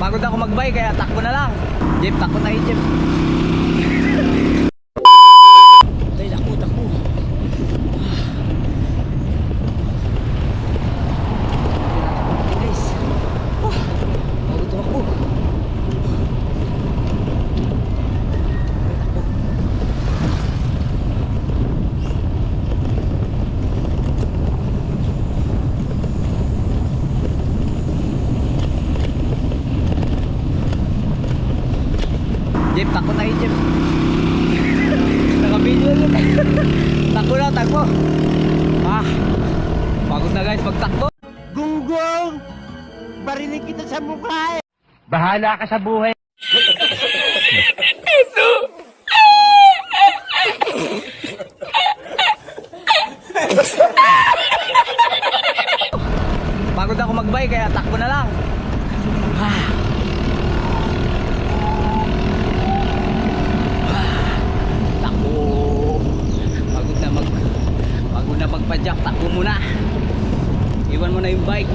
Pagod ako magbike kaya takbo na lang. Jeep, takbo tayo Jeep. Ay, takbo, takbo. Guys. Pagod tumakbo. Jeep, takbo tayo Jeep. Naka-video na tayo. Takbo na, takbo. Pagod na guys pagtakbo. Gunggong! Barinig kita sa mukha eh! Bahala ka sa buhay. Pagod ako magbike kaya takbo na lang. Takbo. Pagod na magpa-jack, takbo muna. Iwan mo na yung bike.